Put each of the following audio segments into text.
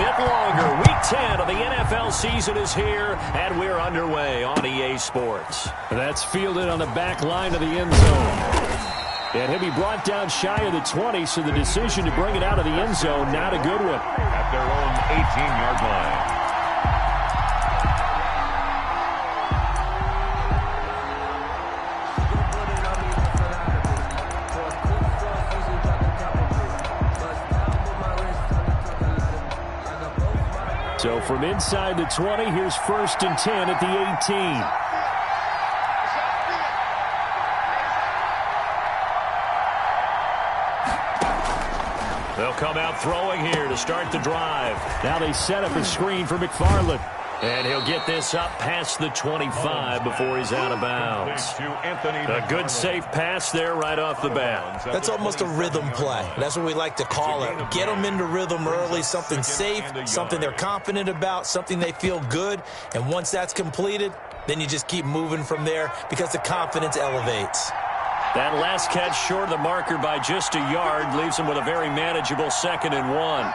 bit longer. Week 10 of the NFL season is here, and we're underway on EA Sports. That's fielded on the back line of the end zone. And he'll be brought down shy of the 20, so the decision to bring it out of the end zone, not a good one. At their own 18-yard line. So from inside the 20, here's 1st and 10 at the 18. They'll come out throwing here to start the drive. Now they set up a screen for McFarland. And he'll get this up past the 25 before he's out of bounds. A good safe pass there right off the bat. That's almost a rhythm play. That's what we like to call it. Get them into rhythm early, something safe, something they're confident about, something they feel good. And once that's completed, then you just keep moving from there because the confidence elevates. That last catch short of the marker by just a yard leaves him with a very manageable 2nd and 1.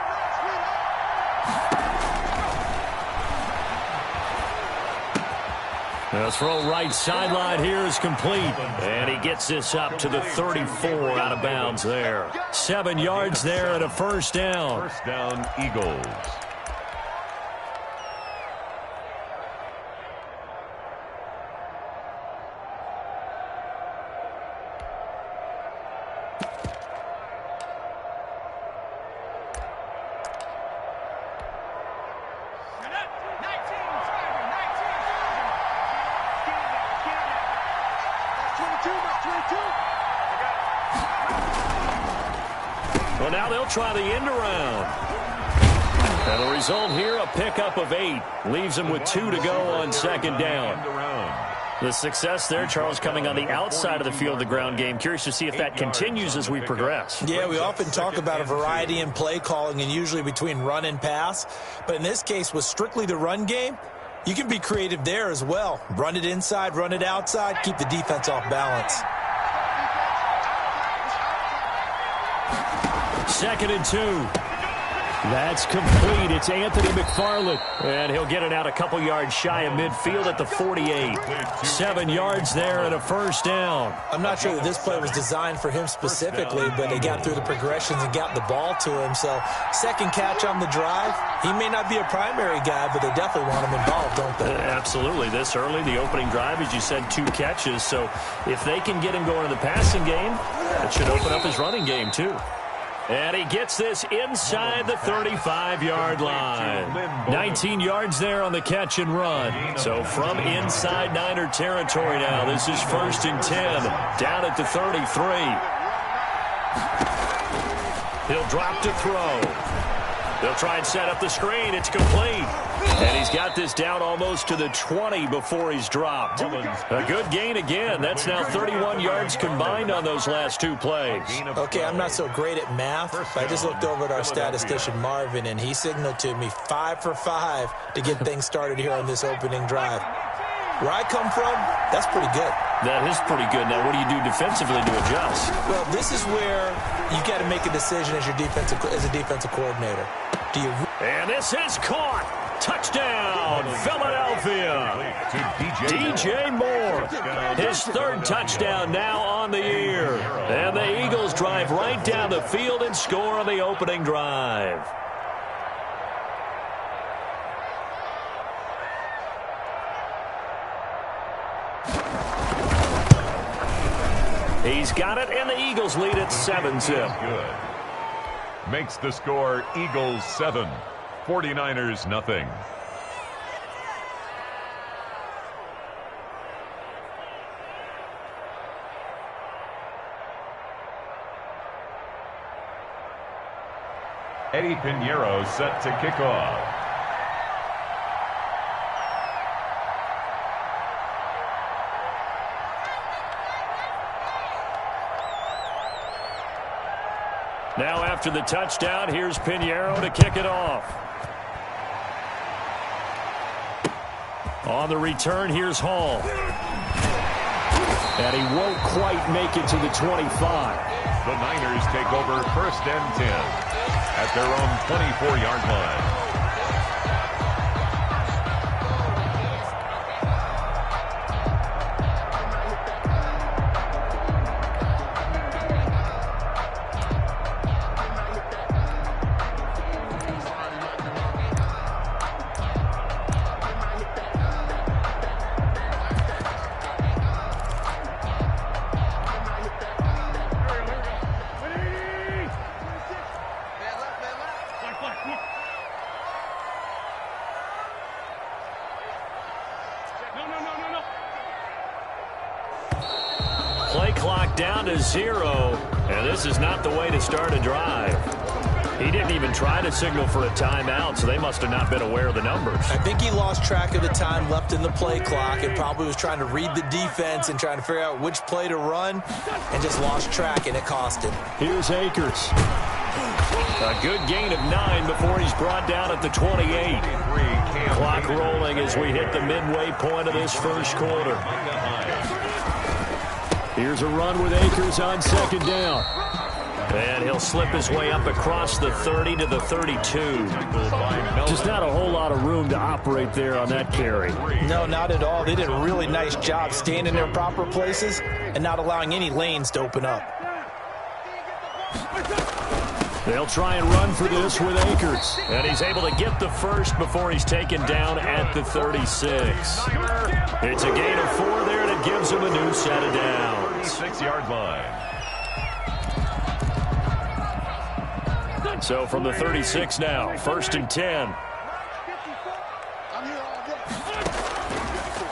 The throw right sideline here is complete. And he gets this up to the 34 out of bounds there. 7 yards there and a first down. First down, Eagles. Well, now they'll try the end around. And the result here, a pickup of 8. Leaves him with 2 to go on 2nd down. The success there, Charles, coming on the outside of the field, the ground game. Curious to see if that continues as we progress. Yeah, we often talk about a variety in play calling and usually between run and pass. But in this case, with strictly the run game, you can be creative there as well. Run it inside, run it outside, keep the defense off balance. 2nd and 2. That's complete. It's Anthony McFarland. And he'll get it out a couple yards shy of midfield at the 48. 7 yards there and a first down. I'm not sure that this play was designed for him specifically, but they got through the progressions and got the ball to him. So, second catch on the drive. He may not be a primary guy, but they definitely want him involved, don't they? Absolutely. This early, the opening drive, as you said, 2 catches. So, if they can get him going in the passing game, it should open up his running game, too. And he gets this inside the 35-yard line. 19 yards there on the catch and run. So from inside Niner territory now, this is 1st and 10, down at the 33. He'll drop to throw. They'll try and set up the screen. It's complete. And he's got this down almost to the 20 before he's dropped. A good gain again. That's now 31 yards combined on those last 2 plays. Okay, I'm not so great at math, but I just looked over at our statistician, Marvin, and he signaled to me 5 for 5 to get things started here on this opening drive. Where I come from, that's pretty good. That is pretty good. Now, what do you do defensively to adjust? Well, this is where you got to make a decision as a defensive coordinator. Do you? And this is caught. Touchdown, Philadelphia. DJ Moore. His 3rd touchdown now on the year. And the Eagles drive right down the field and score on the opening drive. He's got it, and the Eagles lead at 7-zip. Good. Makes the score Eagles 7, 49ers nothing. Eddie Pinheiro set to kick off. Now after the touchdown, here's Pinheiro to kick it off. On the return, here's Hall. And he won't quite make it to the 25. The Niners take over 1st and 10 at their own 24-yard line. down to 0, and this is not the way to start a drive. He didn't even try to signal for a timeout, so they must have not been aware of the numbers. I think he lost track of the time left in the play clock and probably was trying to read the defense and trying to figure out which play to run and just lost track, and it cost him. Here's Akers. A good gain of 9 before he's brought down at the 28. Clock rolling as we hit the midway point of this first quarter. Here's a run with Akers on second down. And he'll slip his way up across the 30 to the 32. Just not a whole lot of room to operate there on that carry. No, not at all. They did a really nice job staying in their proper places and not allowing any lanes to open up. They'll try and run for this with Akers. And he's able to get the first before he's taken down at the 36. It's a gain of 4 there, and it gives him a new set of downs. 6-yard line. So from the 36 now, 1st and 10.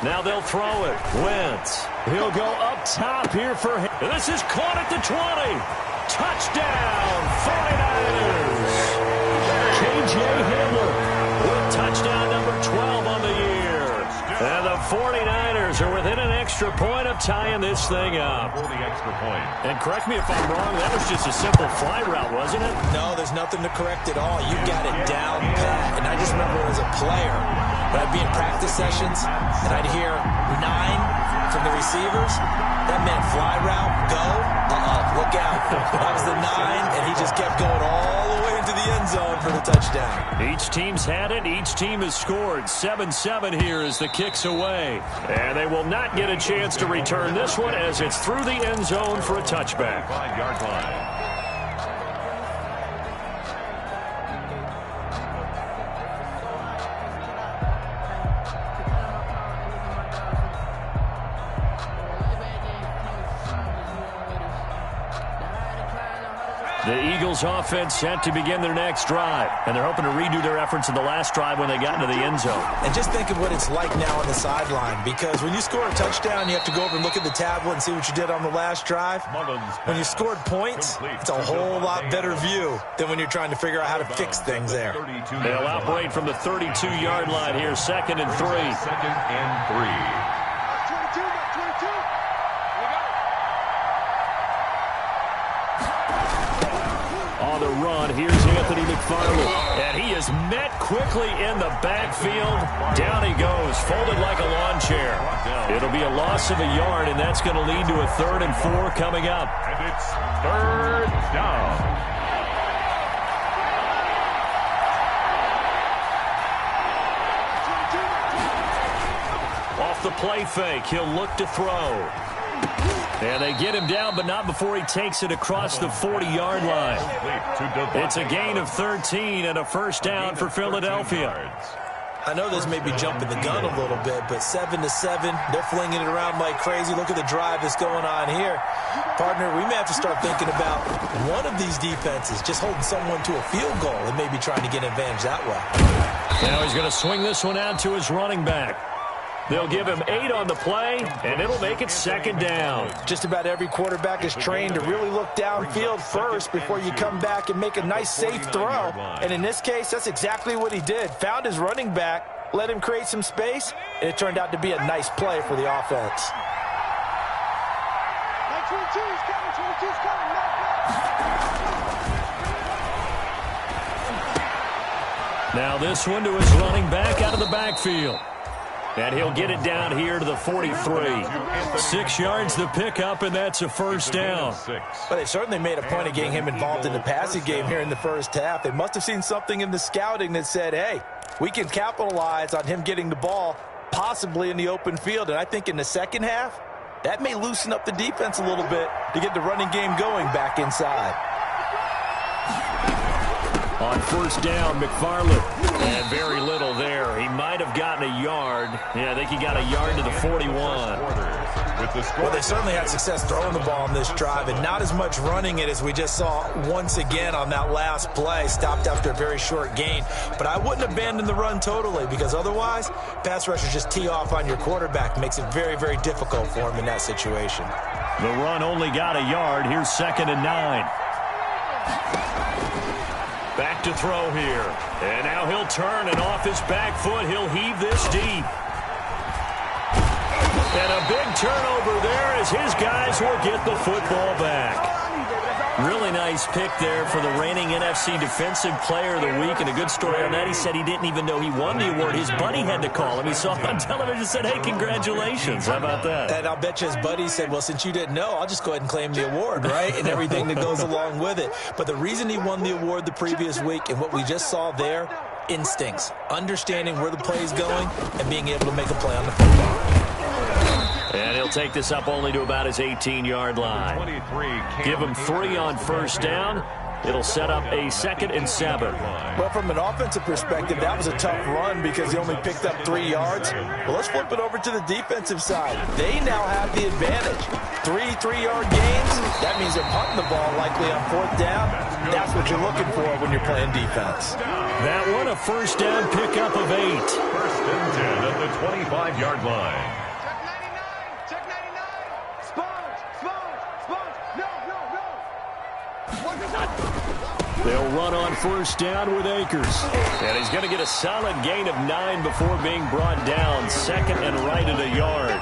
Now they'll throw it. Wentz. He'll go up top here for him. This is caught at the 20. Touchdown, 49ers. K.J. Hamler with touchdown number 12 on the year. And the 49ers are within an extra point of tying this thing up. For the extra point. And correct me if I'm wrong, that was just a simple fly route, wasn't it? No, there's nothing to correct at all. You got it down pat. And I just remember as a player, when I'd be in practice sessions and I'd hear 9 from the receivers, that meant fly route, go, look out. That was the 9, and he just kept going all the way into the end zone for the touchdown. Each team's had it. Each team has scored. 7-7 here as the kick's away. And they will not get a chance to return this one as it's through the end zone for a touchback. 5-yard line. The Eagles offense set to begin their next drive, and they're hoping to redo their efforts in the last drive when they got into the end zone. And just think of what it's like now on the sideline, because when you score a touchdown, you have to go over and look at the tablet and see what you did on the last drive. When you scored points, it's a whole lot better view than when you're trying to figure out how to fix things there. They'll operate from the 32-yard line here, 2nd and 3. 2nd and 3. On the run, here's Anthony McFarland. And he is met quickly in the backfield. Down he goes, folded like a lawn chair. It'll be a loss of a yard, and that's going to lead to a 3rd and 4 coming up. And it's 3rd down. Off the play fake, he'll look to throw. And they get him down, but not before he takes it across the 40-yard line. It's a gain of 13 and a 1st down for Philadelphia. I know this may be jumping the gun a little bit, but 7-7, they're flinging it around like crazy. Look at the drive that's going on here. Partner, we may have to start thinking about one of these defenses just holding someone to a field goal and maybe trying to get an advantage that way. Now he's going to swing this one out to his running back. They'll give him 8 on the play, and it'll make it 2nd down. Just about every quarterback is trained to really look downfield first before you come back and make a nice, safe throw. And in this case, that's exactly what he did. Found his running back, let him create some space, and it turned out to be a nice play for the offense. Now this one to his running back out of the backfield. And he'll get it down here to the 43. 6 yards the pickup, and that's a 1st down. But they certainly made a point of getting him involved in the passing game here in the first half. They must have seen something in the scouting that said, hey, we can capitalize on him getting the ball possibly in the open field. And I think in the second half, that may loosen up the defense a little bit to get the running game going back inside. On 1st down, McFarland. And very little there. He might have gotten a yard. Yeah, I think he got a yard to the 41. Well, they certainly had success throwing the ball on this drive, and not as much running it as we just saw once again on that last play. Stopped after a very short gain. But I wouldn't abandon the run totally, because otherwise, pass rushers just tee off on your quarterback. Makes it very, very difficult for him in that situation. The run only got a yard. Here's 2nd and 9. Back to throw here. And now he'll turn, and off his back foot, he'll heave this deep. And a big turnover there as his guys will get the football back. Really nice pick there for the reigning NFC Defensive Player of the Week, and a good story on that. He said he didn't even know he won the award. His buddy had to call him. He saw him on television and said, hey, congratulations. How about that? And I'll bet you his buddy said, well, since you didn't know, I'll just go ahead and claim the award, right? And everything that goes along with it. But the reason he won the award the previous week and what we just saw there, instincts, understanding where the play is going and being able to make a play on the football. And he'll take this up only to about his 18-yard line. Give him 3 on first down. It'll set up a 2nd and 7. Well, from an offensive perspective, that was a tough run because he only picked up 3 yards. Well, let's flip it over to the defensive side. They now have the advantage. 3-3-yard gains, that means they're punting the ball likely on 4th down. That's what you're looking for when you're playing defense. That one, a first down pickup of 8. 1st and 10 at the 25-yard line. They'll run on first down with Akers. And he's going to get a solid gain of 9 before being brought down. 2nd and right at a yard.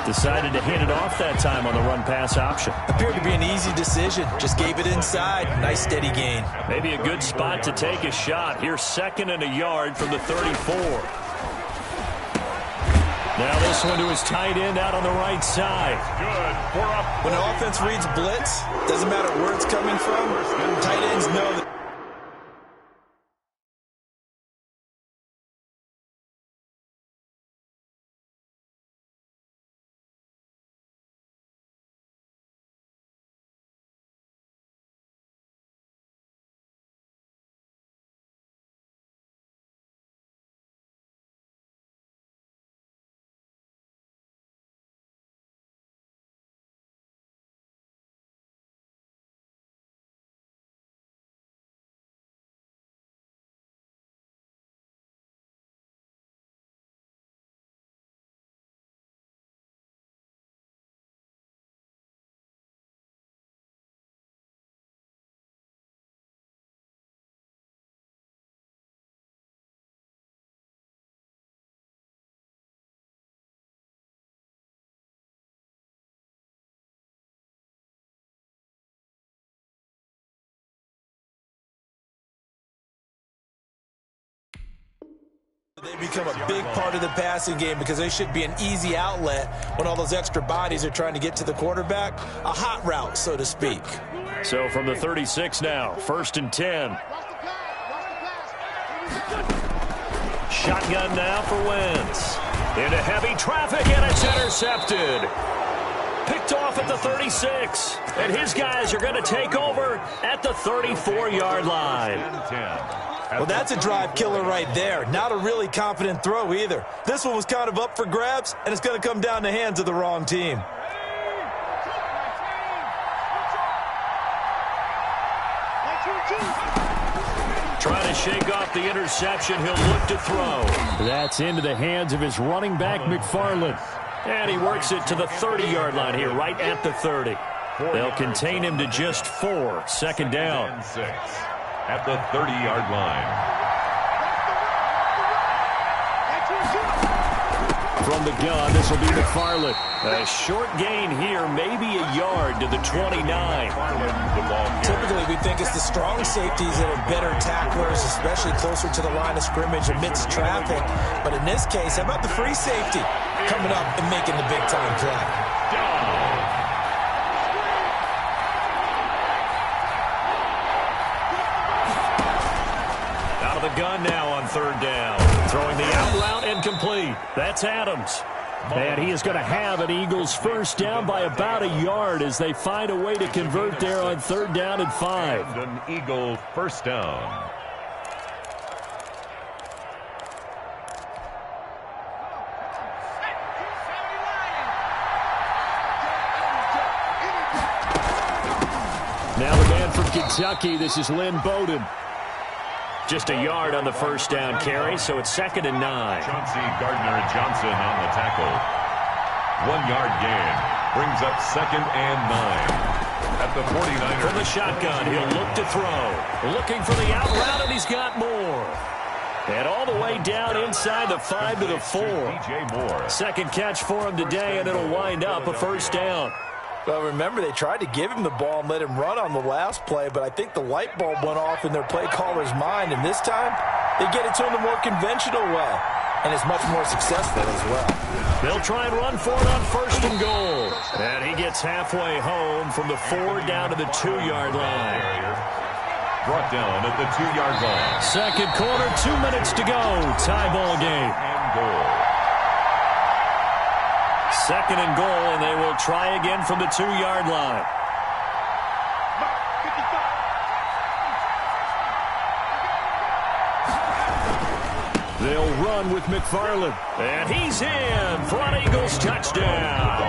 Decided to hand it off that time on the run-pass option. Appeared to be an easy decision. Just gave it inside. Nice steady gain. Maybe a good spot to take a shot. Here's 2nd and a yard from the 34. Now this one to his tight end out on the right side. Good. 4 up. When an offense reads blitz, doesn't matter where it's coming from, tight ends know that. They become a big part of the passing game because they should be an easy outlet when all those extra bodies are trying to get to the quarterback. A hot route, so to speak. So from the 36 now, 1st and 10. Shotgun now for Wentz. Into heavy traffic, and it's intercepted. Picked off at the 36. And his guys are going to take over at the 34-yard line. Well, that's a drive killer right there. Not a really confident throw either. This one was kind of up for grabs, and it's going to come down the hands of the wrong team. Trying to shake off the interception. He'll look to throw. That's into the hands of his running back, McFarland. And he works it to the 30-yard line here, right at the 30. They'll contain him to just 4. 2nd down. 6 at the 30-yard line. From the gun, this will be McFarland. A short gain here, maybe a yard to the 29. Typically, we think it's the strong safeties that are better tacklers, especially closer to the line of scrimmage amidst traffic. But in this case, how about the free safety coming up and making the big-time play? The gun now on 3rd down. Throwing the out route incomplete. That's Adams. And he is going to have an Eagles first down by about a yard as they find a way to convert there on 3rd down and 5. And an Eagle first down. Now the man from Kentucky, this is Lynn Bowden. Just a yard on the first down carry, so it's 2nd and 9. Chauncey Gardner-Johnson on the tackle. 1 yard gain. Brings up 2nd and 9. At the 49ers. From the shotgun, he'll look to throw. Looking for the out route, and he's got more. And all the way down inside the 5 to the 4. Second catch for him today, and it'll wind up a first down. Well, remember, they tried to give him the ball and let him run on the last play, but I think the light bulb went off in their play caller's mind, and this time they get it to him the more conventional way, and it's much more successful as well. They'll try and run for it on 1st and goal. And he gets halfway home from the 4 down to the 2-yard line. Brought down at the 2-yard line. Second quarter, 2 minutes to go. Tie ball game. And goal. 2nd and goal, and they will try again from the 2-yard line. They'll run with McFarland. And he's in for an Eagles touchdown.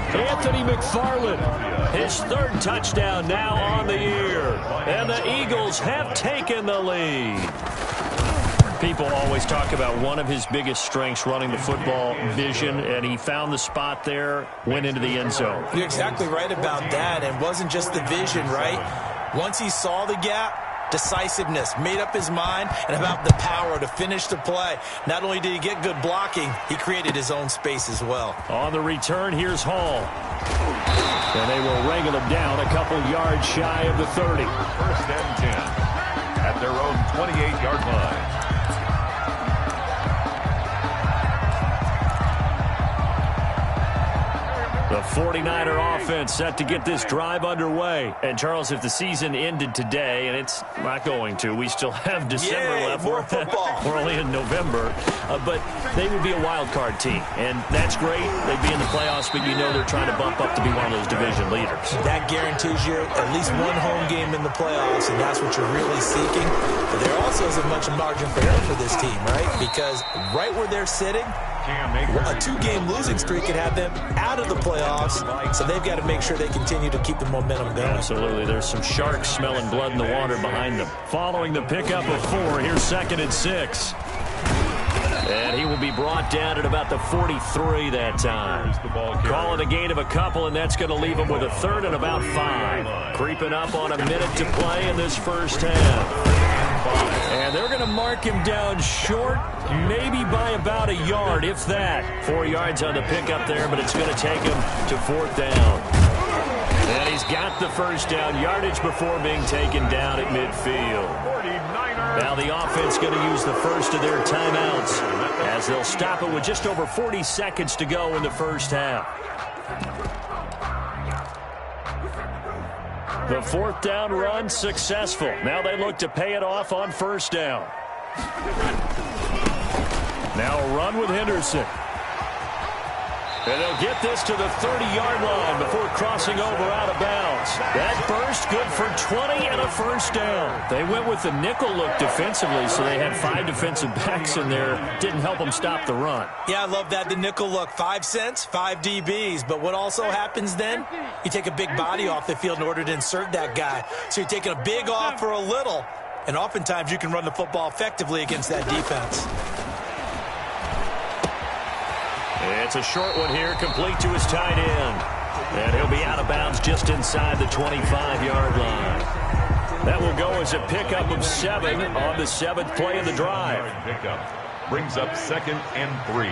Anthony McFarland, his 3rd touchdown now on the year. And the Eagles have taken the lead. People always talk about one of his biggest strengths, running the football, vision, and he found the spot there, went into the end zone. You're exactly right about that. It wasn't just the vision, right? Once he saw the gap, decisiveness, made up his mind, and about the power to finish the play. Not only did he get good blocking, he created his own space as well. On the return, here's Hall. And they will wrangle him down a couple yards shy of the 30. 1st and 10 at their own 28-yard line. The 49er offense set to get this drive underway. And, Charles, if the season ended today, and it's not going to, we still have December left. More football. We're only in November. But they would be a wild card team. And that's great. They'd be in the playoffs, but you know they're trying to bump up to be one of those division leaders. That guarantees you at least one home game in the playoffs, and that's what you're really seeking. But there also isn't much margin for error for this team, right? Because right where they're sitting, a 2-game losing streak could have them out of the playoffs, so they've got to make sure they continue to keep the momentum going. Absolutely. There's some sharks smelling blood in the water behind them. Following the pickup of 4, here's 2nd and 6. And he will be brought down at about the 43 that time. Call it a gain of a couple, and that's going to leave him with a 3rd and about 5. Creeping up on a minute to play in this first half. And they're going to mark him down short, maybe by about a yard, if that. 4 yards on the pickup there, but it's going to take him to 4th down. And he's got the first down yardage before being taken down at midfield. Now the offense going to use the first of their timeouts as they'll stop it with just over 40 seconds to go in the first half. The 4th down run successful. Now they look to pay it off on 1st down. Now a run with Henderson. And they'll get this to the 30-yard line before crossing over out of bounds. That burst good for 20 and a first down. They went with the nickel look defensively, so they had 5 defensive backs in there. Didn't help them stop the run. Yeah, I love that, the nickel look. 5 cents, 5 DBs. But what also happens then, you take a big body off the field in order to insert that guy. So you're taking a big off for a little, and oftentimes you can run the football effectively against that defense. It's a short one here, complete to his tight end. And he'll be out of bounds just inside the 25-yard line. That will go as a pickup of 7 on the 7th play of the drive. Pickup brings up 2nd and 3.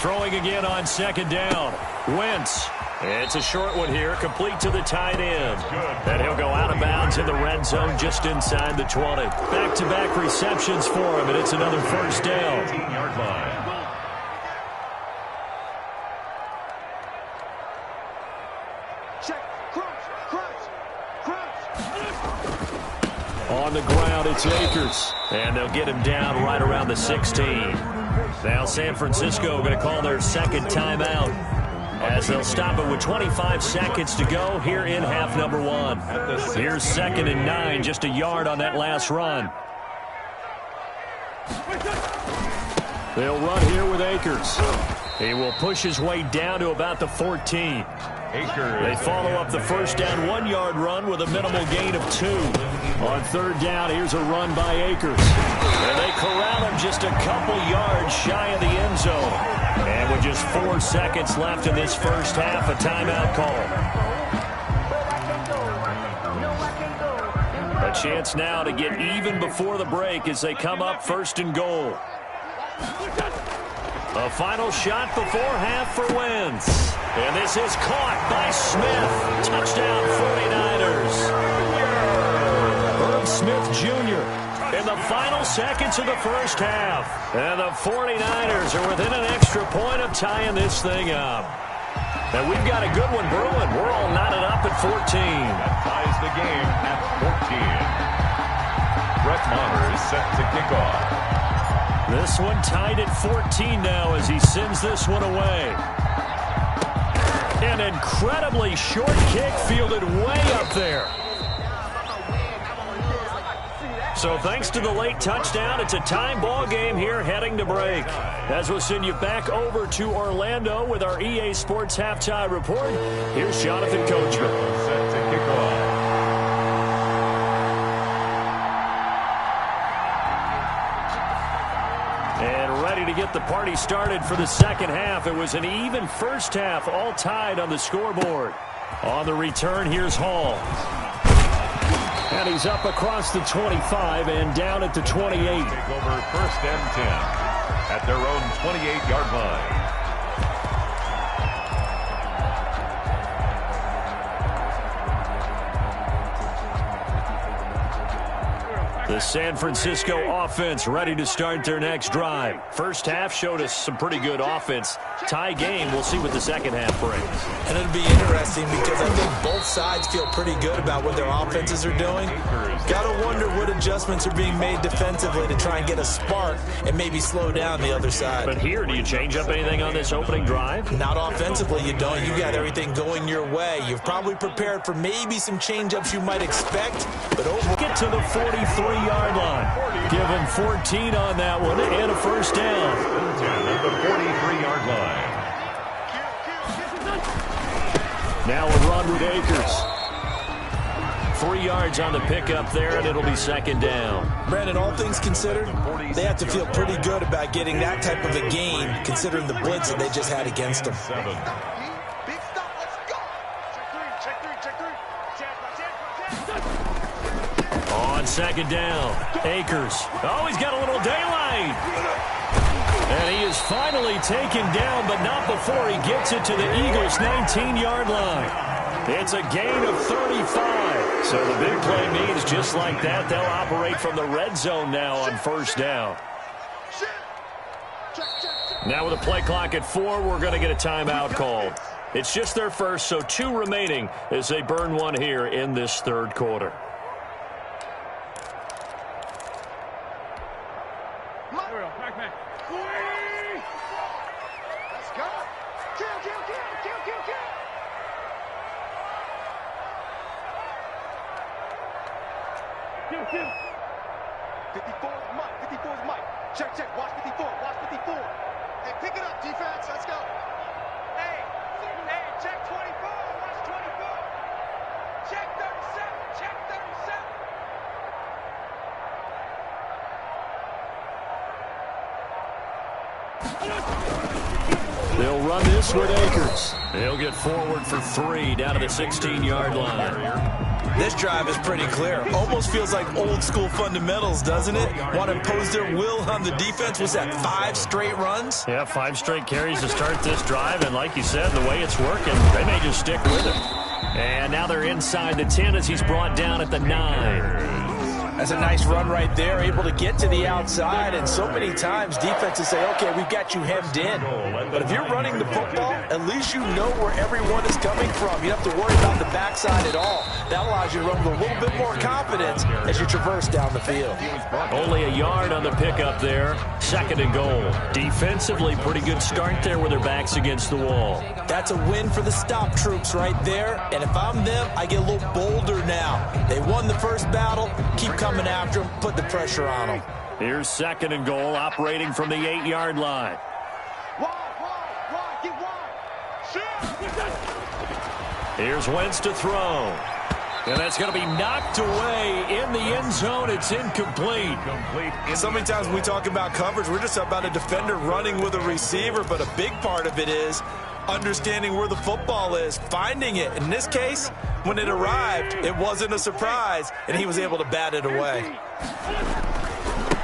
Throwing again on 2nd down. Wentz. It's a short one here, complete to the tight end. And he'll go out of bounds in the red zone just inside the 20. Back-to-back receptions for him, and it's another first down. 18-yard line. On the ground, it's Akers. And they'll get him down right around the 16. Now San Francisco going to call their 2nd timeout, as they'll stop it with 25 seconds to go here in half number 1. Here's 2nd and 9, just a yard on that last run. They'll run here with Akers. He will push his way down to about the 14. They follow up the first down 1-yard run with a minimal gain of 2. On third down, here's a run by Akers. And they corral him just a couple yards shy of the end zone. And with just 4 seconds left in this first half, a timeout call. A chance now to get even before the break as they come up first and goal. A final shot before half for Wentz. And this is caught by Smith. Touchdown 49ers. Herb Smith Jr. in the final seconds of the first half. And the 49ers are within an extra point of tying this thing up. And we've got a good one brewing. We're all knotted up at 14. That ties the game at 14. Brett Maher is set to kick off. This one tied at 14 now as he sends this one away. An incredibly short kick fielded way up there. So thanks to the late touchdown, it's a time ball game here heading to break. As we'll send you back over to Orlando with our EA Sports Halftime Report, here's Jonathan Coachman. Set to kick off. And ready to get the party started for the second half. It was an even first half, all tied on the scoreboard. On the return, here's Hall. And he's up across the 25 and down at the 28. Take over first and 10 at their own 28-yard line. The San Francisco offense ready to start their next drive. First half showed us some pretty good offense. Tie game, we'll see what the second half brings. And it'll be interesting because I think both sides feel pretty good about what their offenses are doing. Gotta wonder what adjustments are being made defensively to try and get a spark and maybe slow down the other side. But here, do you change up anything on this opening drive? Not offensively, you don't. You got everything going your way. You've probably prepared for maybe some change-ups you might expect, but overall... Get to the 43-yard line. Give him 14 on that one and a first down. 10 at the 43-yard line. Now a run with Akers. 3 yards on the pickup there, and it'll be second down. Brandon, all things considered, they have to feel pretty good about getting that type of a gain, considering the blitz that they just had against them. 7. Big stop, let's go. Check three. On second down, Akers. Oh, he's got a little daylight. And he is finally taken down, but not before he gets it to the Eagles' 19-yard line. It's a gain of 35. So the big play means just like that, they'll operate from the red zone now on first down. Now with a play clock at 4, we're going to get a timeout called. It's just their first, so 2 remaining as they burn one here in this third quarter. Let's go. Kill. 54's Mike. Check. Watch 54. Hey, pick it up, defense. Let's go. Hey, check 24. Watch 24. Check 37. They'll run this with Akers. They'll get forward for 3 down to the 16-yard line. This drive is pretty clear. Almost feels like old school fundamentals, doesn't it? Want to impose their will on the defense. Was that 5 straight runs? Yeah, 5 straight carries to start this drive. And like you said, the way it's working, they may just stick with it. And now they're inside the 10 as he's brought down at the 9. That's a nice run right there, able to get to the outside, and so many times defenses say, okay, we've got you hemmed in. But if you're running the football, at least you know where everyone is coming from. You don't have to worry about the backside at all. That allows you to run with a little bit more confidence as you traverse down the field. Only a yard on the pickup there. Second and goal. Defensively, pretty good start there with their backs against the wall. That's a win for the stop troops right there, and if I'm them, I get a little bolder now. They won the first battle, keep coming after them, put the pressure on them. Here's second and goal, operating from the 8-yard line. Wide, get wide. Shoot. Here's Wentz to throw. And that's going to be knocked away in the end zone. It's incomplete. So many times when we talk about coverage, we're just about a defender running with a receiver, but a big part of it is understanding where the football is, finding it. In this case, when it arrived, it wasn't a surprise, and he was able to bat it away.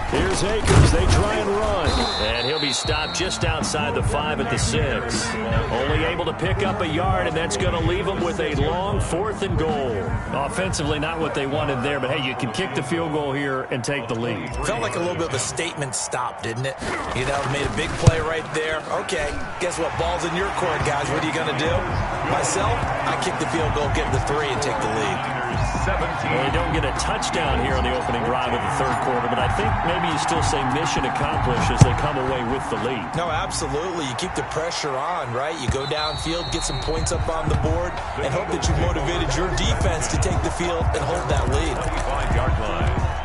Here's Akers. They try and run. And he'll be stopped just outside the 5 at the 6. Only able to pick up a yard, and that's going to leave them with a long 4th and goal. Offensively, not what they wanted there, but, hey, you can kick the field goal here and take the lead. Felt like a little bit of a statement stop, didn't it? You know, made a big play right there. Okay, guess what? Ball's in your court, guys. What are you going to do? Myself, I kick the field goal, get the 3, and take the lead. Well, they don't get a touchdown here on the opening drive of the third quarter, but I think maybe you still say mission accomplished as they come away with the lead. No, absolutely. You keep the pressure on, right? You go downfield, get some points up on the board, and hope that you motivated your defense to take the field and hold that lead. 25-yard line.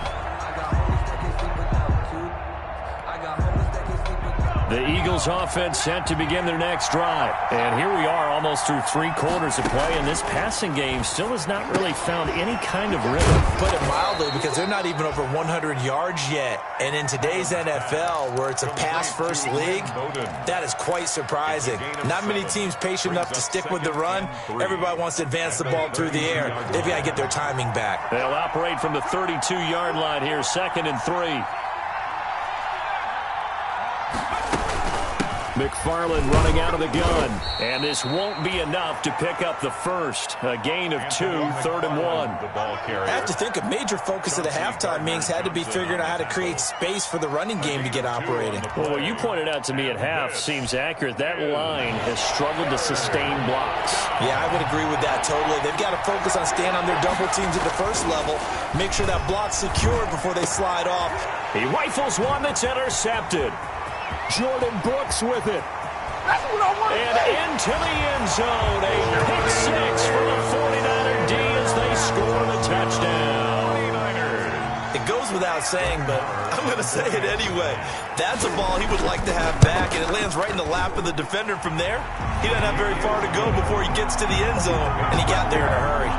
The Eagles offense set to begin their next drive. And here we are almost through 3 quarters of play, and this passing game still has not really found any kind of rhythm. Put it mildly, because they're not even over 100 yards yet. And in today's NFL, where it's a pass-first league, that is quite surprising. Not many teams patient enough to stick with the run. Everybody wants to advance the ball through the air. They've got to get their timing back. They'll operate from the 32-yard line here, 2nd and 3. McFarland running out of the gun. And this won't be enough to pick up the first. A gain of 2, 3rd and 1. I have to think a major focus of the halftime meetings had to be figuring out how to create space for the running game to get operating. Well, what you pointed out to me at half seems accurate. That line has struggled to sustain blocks. Yeah, I would agree with that totally. They've got to focus on staying on their double teams at the first level. Make sure that block's secured before they slide off. He rifles one that's intercepted. Jordan Brooks with it. And into the end zone. A pick 6 for the 49er D as they score the touchdown. It goes without saying, but I'm going to say it anyway. That's a ball he would like to have back, and it lands right in the lap of the defender from there. He doesn't have very far to go before he gets to the end zone, and he got there in a hurry.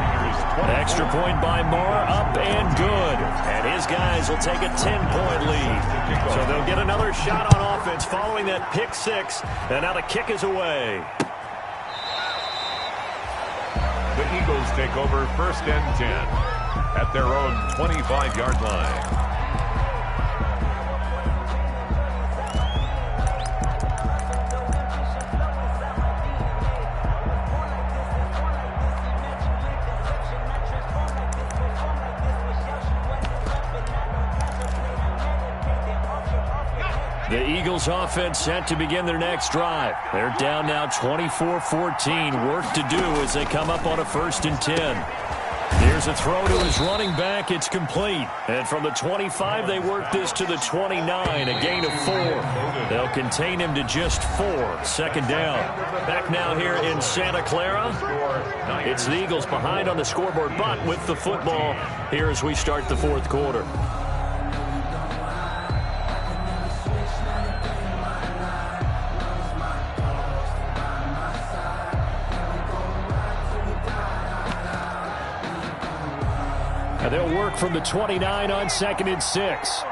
Extra point by Moore, up and good. And his guys will take a 10-point lead. So they'll get another shot on offense following that pick 6. And now the kick is away. The Eagles take over 1st and 10 at their own 25-yard line. The Eagles offense set to begin their next drive. They're down now 24-14. Work to do as they come up on a 1st and 10. Here's a throw to his running back. It's complete. And from the 25, they work this to the 29, a gain of 4. They'll contain him to just 4. 2nd down. Back now here in Santa Clara. It's the Eagles behind on the scoreboard, but with the football here as we start the 4th quarter. And they'll work from the 29 on 2nd and 6.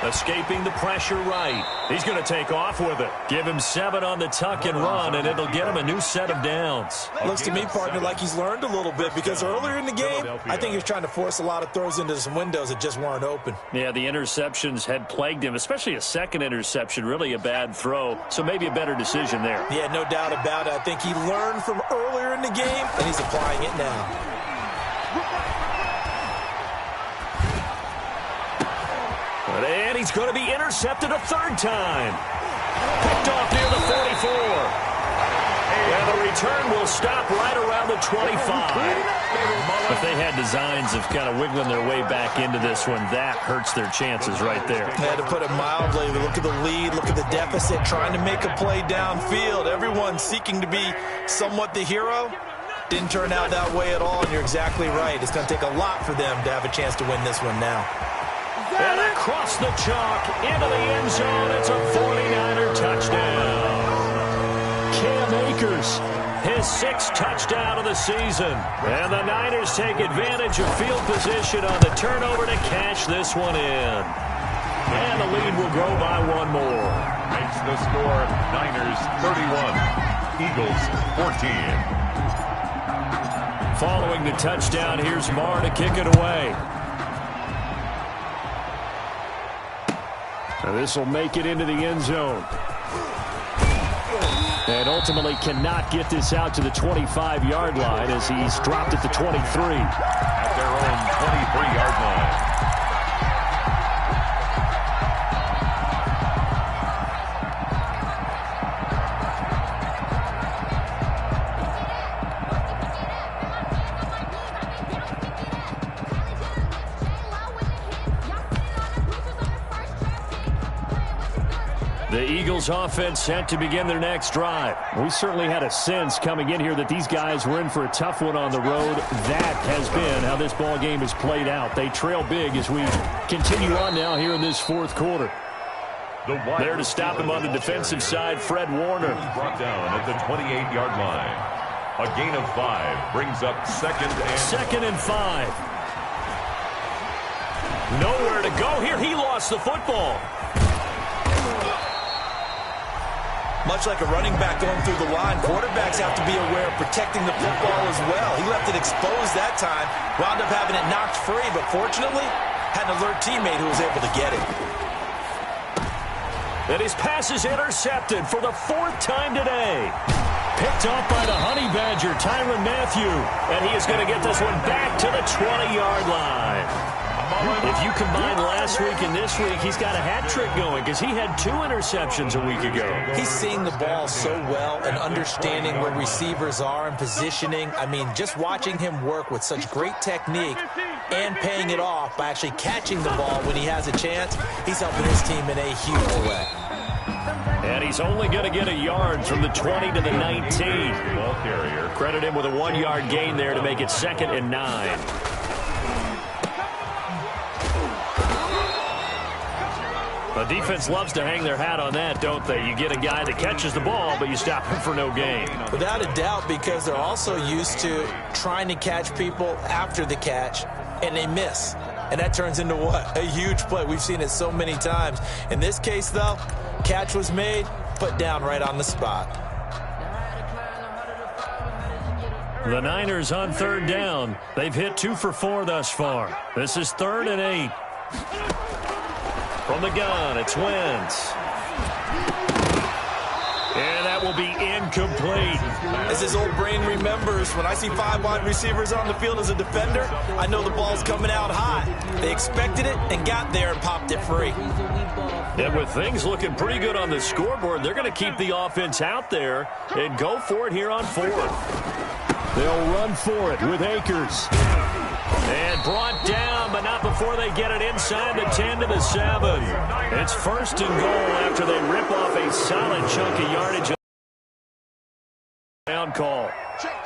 Escaping the pressure right. He's going to take off with it. Give him 7 on the tuck and run, and it'll get him a new set of downs. Looks to me, partner, like he's learned a little bit, because earlier in the game, I think he was trying to force a lot of throws into some windows that just weren't open. Yeah, the interceptions had plagued him, especially a 2nd interception, really a bad throw. So maybe a better decision there. Yeah, no doubt about it. I think he learned from earlier in the game, and he's applying it now. And he's going to be intercepted a 3rd time. Picked off near the 44. And the return will stop right around the 25. If they had designs of kind of wiggling their way back into this one, that hurts their chances right there. Had to put it mildly. Look at the lead, look at the deficit, trying to make a play downfield. Everyone seeking to be somewhat the hero. Didn't turn out that way at all, and you're exactly right. It's going to take a lot for them to have a chance to win this one now. And a across the chalk, into the end zone. It's a 49er touchdown. Cam Akers, his 6th touchdown of the season. And the Niners take advantage of field position on the turnover to cash this one in. And the lead will grow by 1 more. Makes the score Niners 31, Eagles 14. Following the touchdown, here's Marr to kick it away. Now this will make it into the end zone. And ultimately cannot get this out to the 25-yard line as he's dropped at the 23. At their own 23-yard line. The Eagles offense set to begin their next drive. We certainly had a sense coming in here that these guys were in for a tough one on the road. That has been how this ball game has played out. They trail big as we continue on now here in this 4th quarter. There to stop him on the defensive side, Fred Warner. Brought down at the 28-yard line. A gain of 5 brings up second and 5. Nowhere to go here. He lost the football. Much like a running back going through the line, quarterbacks have to be aware of protecting the football as well. He left it exposed that time, wound up having it knocked free, but fortunately had an alert teammate who was able to get it. And his pass is intercepted for the 4th time today. Picked off by the Honey Badger, Tyrann Mathieu. And he is going to get this one back to the 20-yard line. If you combine last week and this week, he's got a hat trick going because he had 2 interceptions a week ago. He's seeing the ball so well and understanding where receivers are and positioning. I mean, just watching him work with such great technique and paying it off by actually catching the ball when he has a chance, he's helping his team in a huge way. And he's only going to get a yard from the 20 to the 19. ball carrier. Credit him with a 1-yard gain there to make it 2nd and 9. The defense loves to hang their hat on that, don't they? You get a guy that catches the ball, but you stop him for no gain. Without a doubt, because they're also used to trying to catch people after the catch, and they miss. And that turns into what? A huge play. We've seen it so many times. In this case, though, catch was made, put down right on the spot. The Niners on 3rd down. They've hit 2 for 4 thus far. This is 3rd and 8. From the gun, it's Wentz. And that will be incomplete. As his old brain remembers, when I see 5 wide receivers on the field as a defender, I know the ball's coming out high. They expected it and got there and popped it free. And with things looking pretty good on the scoreboard, they're going to keep the offense out there and go for it here on 4th. They'll run for it with Akers. And brought down, but not before they get it inside the 10 to the 7. It's 1st and goal after they rip off a solid chunk of yardage. Down call. Check.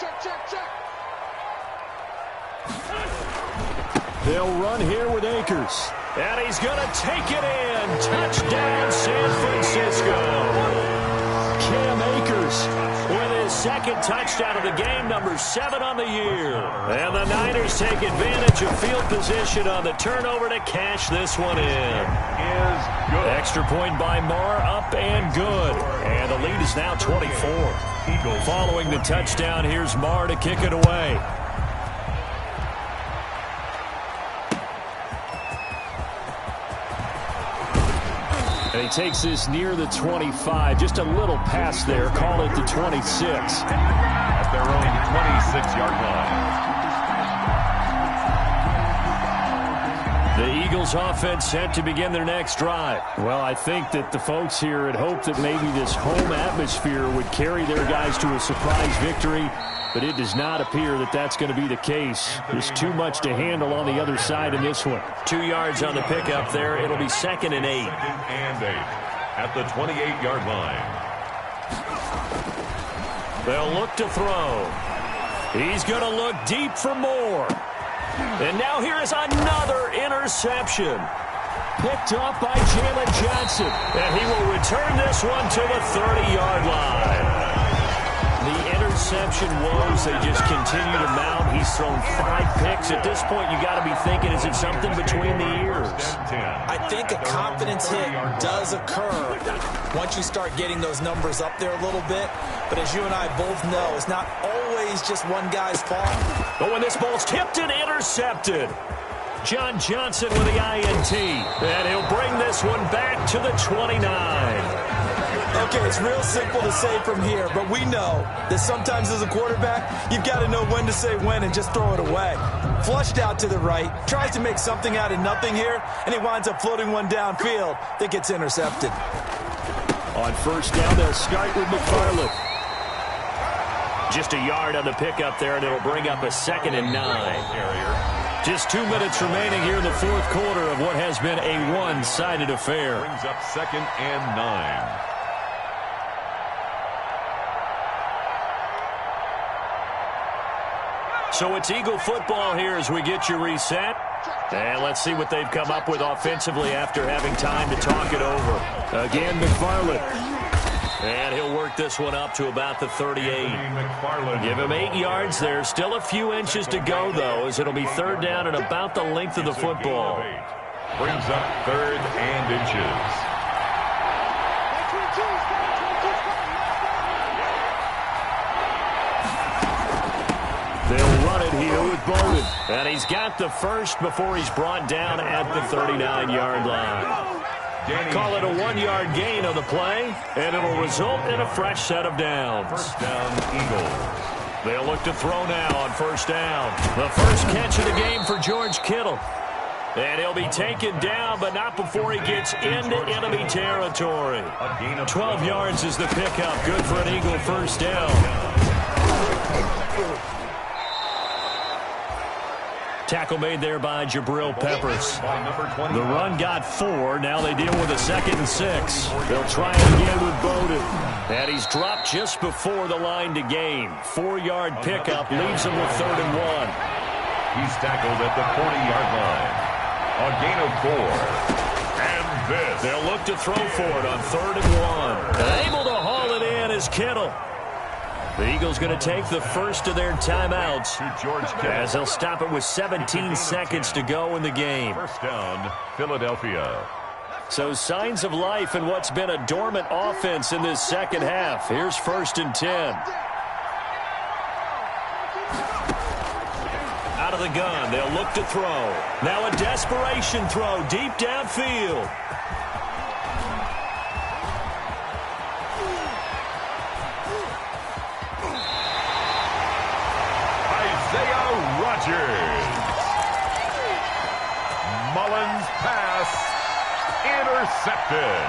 They'll run here with Akers. And he's going to take it in. Touchdown, San Francisco. Cam Akers with his 2nd touchdown of the game, number 7 on the year. And the Niners take advantage of field position on the turnover to cash this one in. Extra point by Marr, up and good. And the lead is now 24. Following the touchdown, here's Marr to kick it away. And he takes this near the 25. Just a little pass there. Call it the 26. At their own 26-yard line. The Eagles offense set to begin their next drive. Well, I think that the folks here had hoped that maybe this home atmosphere would carry their guys to a surprise victory, but it does not appear that that's going to be the case. There's too much to handle on the other side in this one. 2 yards on the pickup there. It'll be 2nd and 8. 2nd and 8 at the 28-yard line. They'll look to throw. He's going to look deep for more. And now here is another interception. Picked off by Jalen Johnson. And he will return this one to the 30-yard line. The interception woes, they just continue to mount. He's thrown 5 picks. At this point, you got to be thinking, is it something between the ears? I think a confidence hit does occur once you start getting those numbers up there a little bit. But as you and I both know, it's not always just one guy's fault. But when this ball's tipped and intercepted, John Johnson with the INT. And he'll bring this one back to the 29. Okay, it's real simple to say from here, but we know that sometimes as a quarterback, you've got to know when to say when and just throw it away. Flushed out to the right, tries to make something out of nothing here, and he winds up floating one downfield that gets intercepted. On first down, they'll start with McFarland. Just a yard on the pickup there, and it'll bring up a 2nd and 9. Just 2 minutes remaining here in the fourth quarter of what has been a one-sided affair. Brings up 2nd and 9. So it's Eagle football here as we get you reset. And let's see what they've come up with offensively after having time to talk it over. Again, McFarland. And he'll work this one up to about the 38. Give him 8 yards there. Still a few inches to go, though, as it'll be 3rd down and about the length of the football. Brings up 3rd and inches. They'll run it here with Bowden. And he's got the first before he's brought down at the 39-yard line. Call it a 1-yard gain on the play, and it'll result in a fresh set of downs. First down, Eagles. They'll look to throw now on first down. The first catch of the game for George Kittle. And he'll be taken down, but not before he gets into enemy territory. 12 yards is the pickup. Good for an Eagle first down. Tackle made there by Jabril Peppers. The run got 4. Now they deal with a 2nd and 6. They'll try it again with Bowden. And he's dropped just before the line to gain. 4-yard pickup leaves him with 3rd and 1. He's tackled at the 40-yard line. A gain of 4. And this. They'll look to throw for it on 3rd and 1. And able to haul it in is Kittle. The Eagles going to take the first of their timeouts as they'll stop it with 17 seconds to go in the game. First down, Philadelphia. So signs of life in what's been a dormant offense in this second half. Here's 1st and 10. Out of the gun, they'll look to throw. Now a desperation throw deep downfield. Mullins pass intercepted.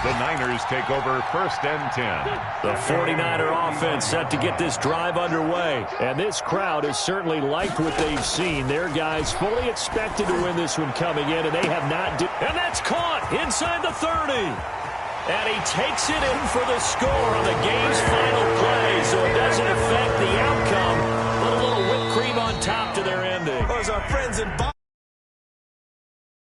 The Niners take over 1st and 10. The 49er offense set to get this drive underway. And this crowd has certainly liked what they've seen. Their guys fully expected to win this one coming in, and they have not. And that's caught inside the 30. And he takes it in for the score on the game's final play, so it doesn't affect the outcome. Put a little whipped cream on top to their ending. Those are friends and